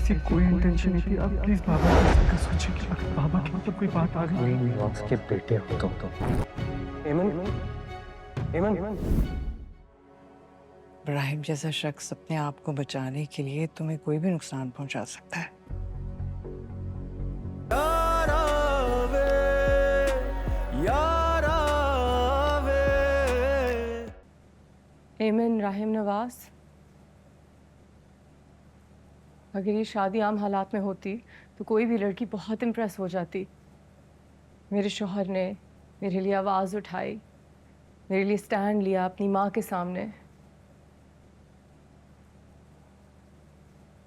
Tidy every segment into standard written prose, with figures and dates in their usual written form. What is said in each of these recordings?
ऐसी कोई इंटेंशन नहीं थी। आप प्लीज बाबा की इसका सोचिए कि अगर बाबा के ऊपर कोई बात आ गई। वक्त के बेटे हो तुम। एमन, एमन, इब्राहिम जैसा शख्स अपने आप को बचाने के लिए तुम्हें कोई भी नुकसान पहुंचा सकता है। एमन राहिम नवाज, अगर ये शादी आम हालात में होती तो कोई भी लड़की बहुत इम्प्रेस हो जाती। मेरे शौहर ने मेरे लिए आवाज़ उठाई, मेरे लिए स्टैंड लिया अपनी माँ के सामने।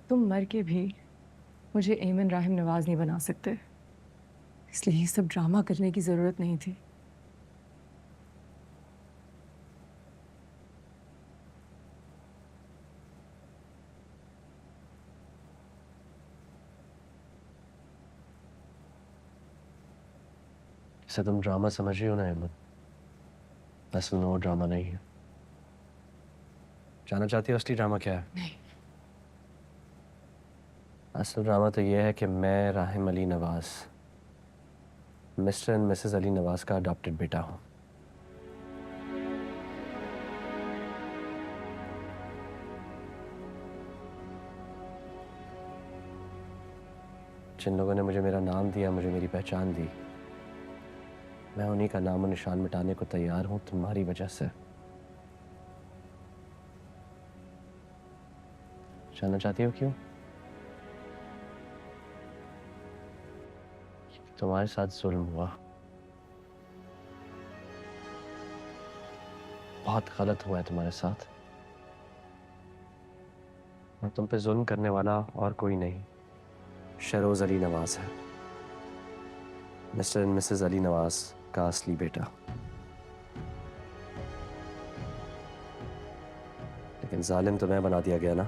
तुम मर के भी मुझे एमन राहिम नवाज नहीं बना सकते, इसलिए ये सब ड्रामा करने की ज़रूरत नहीं थी। इसे तुम ड्रामा समझ रही हो ना अहमद, असल में वो ड्रामा नहीं है। जानना चाहती हो असली ड्रामा क्या है? नहीं। असल ड्रामा तो ये है कि मैं Rahim Ali Nawaz, mister and Mrs Ali Nawaz का अडॉप्टेड बेटा हूँ। जिन लोगों ने मुझे मेरा नाम दिया, मुझे मेरी पहचान दी, मैं उन्हीं का नाम और निशान मिटाने को तैयार हूं तुम्हारी वजह से। जानना चाहती हो क्यों? तुम्हारे साथ जुल्म हुआ, बहुत गलत हुआ है तुम्हारे साथ, और तुम पे जुल्म करने वाला और कोई नहीं, शरोज अली नवाज है, mister and Mrs Ali Nawaz का असली बेटा। लेकिन जालिम तो मैं बना दिया गया ना।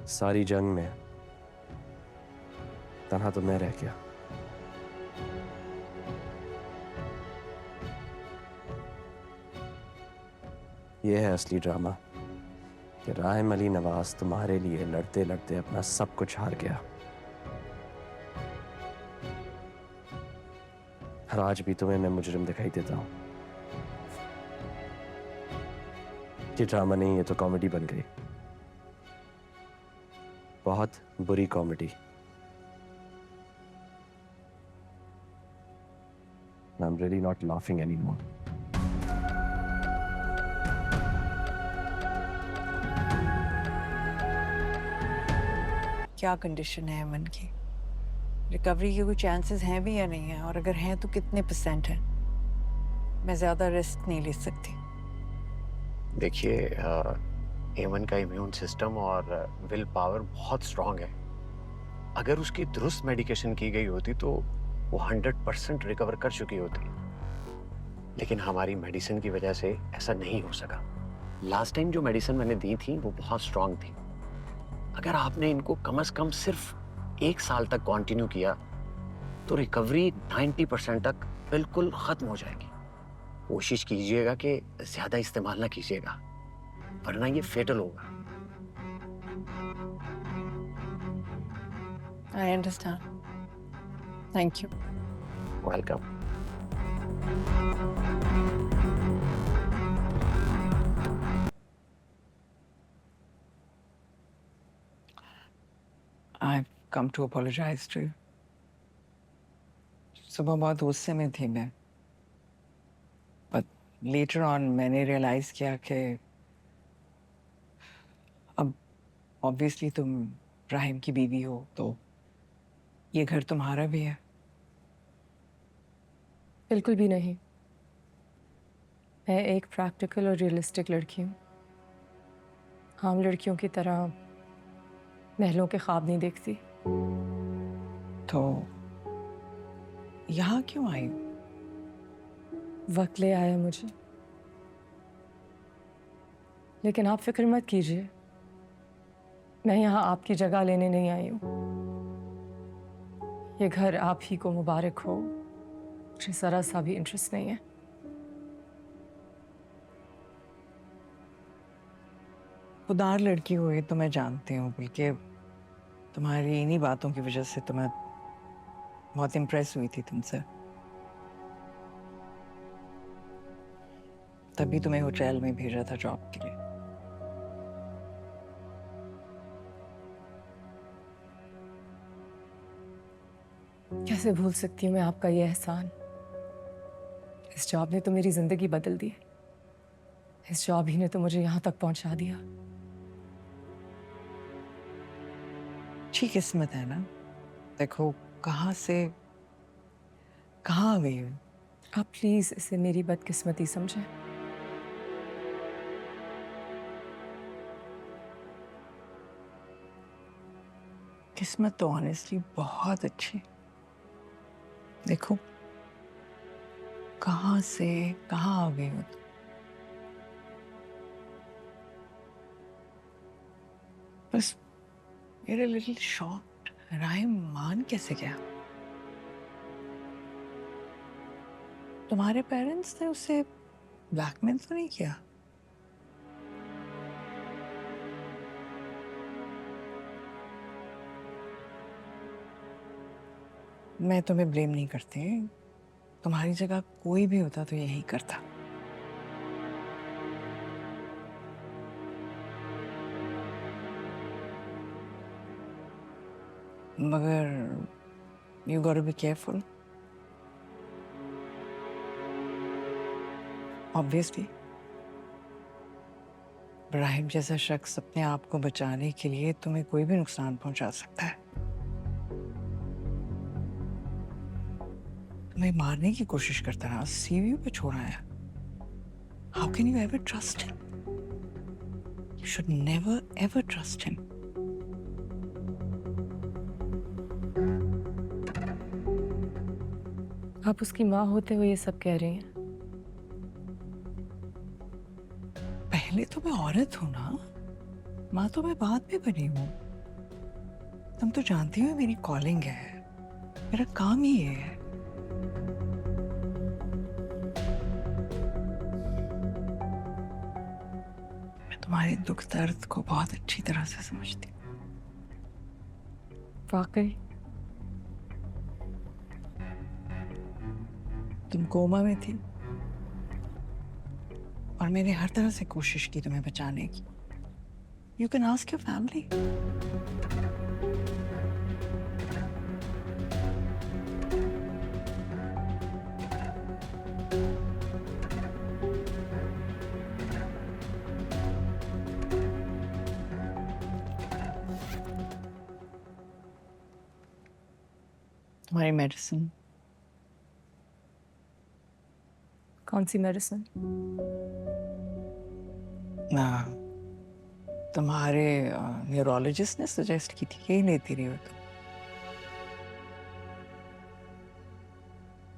सारी जंग में तन्हा तो मैं रह गया। यह है असली ड्रामा कि राहिम अली नवाज तुम्हारे लिए लड़ते लड़ते अपना सब कुछ हार गया, और आज भी तुम्हें मैं मुजरिम दिखाई देता हूं। ये ड्रामा नहीं, ये तो कॉमेडी बन गई, बहुत बुरी comedy. I'm really not laughing anymore. क्या कंडीशन है अमन की? रिकवरी के कोई चांसेस हैं भी या नहीं है, और अगर हैं तो कितने % हैं? मैं ज़्यादा रिस्क नहीं ले सकती। देखिए, एमन का इम्यून सिस्टम और विल पावर बहुत स्ट्रांग है। अगर उसकी दुरुस्त मेडिकेशन की गई होती तो वो 100% रिकवर कर चुकी होती, लेकिन हमारी मेडिसिन की वजह से ऐसा नहीं हो सका। लास्ट टाइम जो मेडिसिन मैंने दी थी वो बहुत स्ट्रांग थी। अगर आपने इनको कम से कम सिर्फ 1 साल तक कंटिन्यू किया तो रिकवरी 90% तक बिल्कुल खत्म हो जाएगी। कोशिश कीजिएगा कि ज्यादा इस्तेमाल ना कीजिएगा, वरना ये फेटल होगा। I understand. Thank you. Welcome. I've come to apologize to you. सुबह बहुत गुस्से में थी मैं, but later on मैंने realize किया कि अब obviously तुम इब्राहिम की बीवी हो, तो ये घर तुम्हारा भी है। बिल्कुल भी नहीं। मैं एक प्रैक्टिकल और रियलिस्टिक लड़की हूँ। आम लड़कियों की तरह महलों के ख्वाब नहीं देखती। तो यहाँ क्यों आई? वक्त ले आया मुझे, लेकिन आप फिक्र मत कीजिए, मैं यहाँ आपकी जगह लेने नहीं आई हूँ। ये घर आप ही को मुबारक हो, मुझे जरा सा भी इंटरेस्ट नहीं है। खुदार लड़की हो ये तो मैं जानती हूँ, बल्कि तुम्हारी इन्हीं बातों की वजह से तो मैं बहुत इम्प्रेस हुई थी तुमसे। तभी तुम्हें होटल में भेजा था जॉब के लिए। कैसे भूल सकती हूँ मैं आपका ये एहसान। इस जॉब ने तो मेरी जिंदगी बदल दी। इस जॉब ही ने तो मुझे यहाँ तक पहुँचा दिया। अच्छी किस्मत है ना, देखो कहाँ से कहाँ आ गई हो। आप प्लीज इसे मेरी बदकिस्मती समझें। किस्मत तो ऑनेस्टली बहुत अच्छी। देखो कहाँ से कहाँ आ गई हो तुम। बस मेरे लिटिल शॉक्ड, राय मान कैसे गया। तुम्हारे पेरेंट्स ने उसे ब्लैकमेल तो नहीं किया? मैं तुम्हें ब्लेम नहीं करती, तुम्हारी जगह कोई भी होता तो यही करता। मगर you gotta be careful. Obviously, Ibrahim जैसा शख्स अपने आप को बचाने के लिए तुम्हें कोई भी नुकसान पहुंचा सकता है। तुम्हें मारने की कोशिश करता रहा, सीवी पे छोड़ा है। How can you ever trust him? You should never ever trust him. आप उसकी माँ होते हुए ये सब कह रही हैं। पहले तो मैं औरत हूं ना, माँ तो मैं बाद में बनी हूँ। तुम तो जानती हो मेरी कॉलिंग है, मेरा काम ही है। मैं तुम्हारे दुख दर्द को बहुत अच्छी तरह से समझती हूँ। वाकई तुम कोमा में थी और मैंने हर तरह से कोशिश की तुम्हें बचाने की। You can ask your family. तुम्हारी मेडिसिन। कौन सी मेडिसिन? ना तुम्हारे न्यूरोलॉजिस्ट ने सजेस्ट की थी, यही लेती रही हो तुम।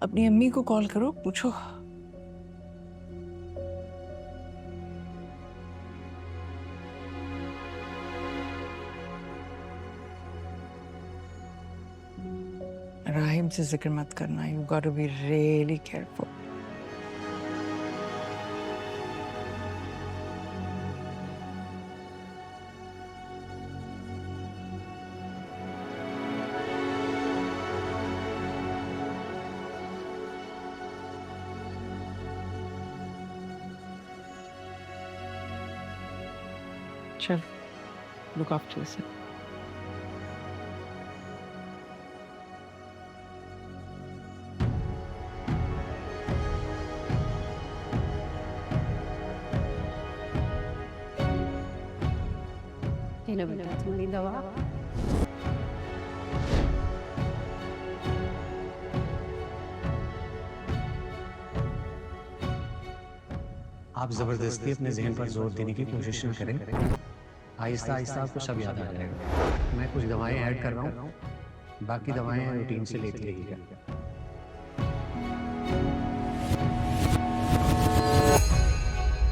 अपनी अम्मी को कॉल करो, पूछो। राहिम से जिक्र मत करना। You got to be really careful. चल, look after yourself. ये लो बेटा तुम्हारी दवा। आप जबरदस्ती अपने जहन पर जोर देने की कोशिश न करें। आहिस्ता आहिस्ता आपको सब याद आ जाएगा। मैं कुछ दवाएं ऐड कर रहा हूँ, बाकी दवाएं रूटीन से लेती रहिएगा।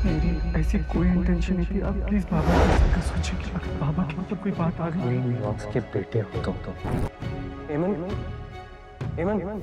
मेरी ऐसी कोई इंटेंशन नहीं थी। आप प्लीज बाबा का सोचिए कि अगर बाबा के ऊपर कोई बात आ गई। न्यूयॉर्क के बेटे हो तुम तो। एमन, एमन, एमन।